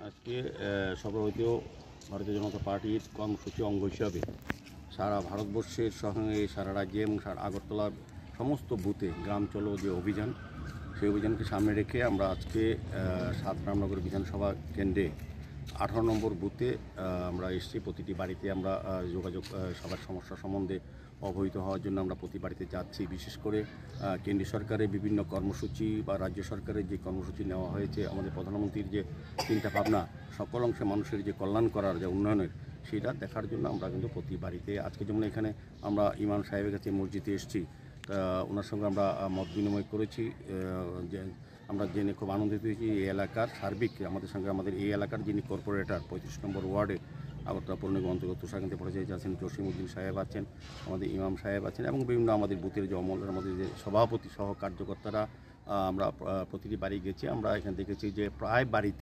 আজকে সর্বভারতীয় ভারতীয় জনতা পার্টির কর্মসূচি অঙ্গ হিসাবে সারা ভারতবর্ষের সঙ্গে সারা রাজ্যে এবং সারা আগরতলার সমস্ত বুথে গ্রাম চলো যে অভিযান, সেই অভিযানকে সামনে রেখে আমরা আজকে ৭ রামনগর বিধানসভা কেন্দ্রে ১৮ নম্বর বুথে আমরা এসেছি। প্রতিটি বাড়িতে আমরা যোগাযোগ সবার সমস্যা সম্বন্ধে অবহিত হওয়ার জন্য আমরা প্রতি বাড়িতে যাচ্ছি। বিশেষ করে কেন্দ্রীয় সরকারের বিভিন্ন কর্মসূচি বা রাজ্য সরকারের যে কর্মসূচি নেওয়া হয়েছে, আমাদের প্রধানমন্ত্রীর যে চিন্তা ভাবনা সকল অংশে মানুষের যে কল্যাণ করার যে উন্নয়নের, সেটা দেখার জন্য আমরা কিন্তু প্রতি বাড়িতে আজকে যেমন এখানে আমরা ইমাম সাহেবের কাছে মসজিদে এসেছি, ওনার সঙ্গে আমরা মত বিনিময় করেছি। যে আমরা জেনে খুব আনন্দিত হয়েছি এই এলাকার সার্বিক আমাদের সঙ্গে আমাদের এই এলাকার যিনি কর্পোরেটর ৩৫ নম্বর ওয়ার্ডে আগরতলা পৌর নিগম অন্তর্গত তুষারকান্তি পরিচালিত আছেন, জসিমউদ্দিন সাহেব আছেন, আমাদের ইমাম সাহেব আছেন এবং বিভিন্ন আমাদের বুথের যে অমলের আমাদের যে সভাপতি সহ কার্যকর্তারা, আমরা প্রতিটি বাড়ি গেছি। আমরা এখানে দেখেছি যে প্রায় বাড়িতে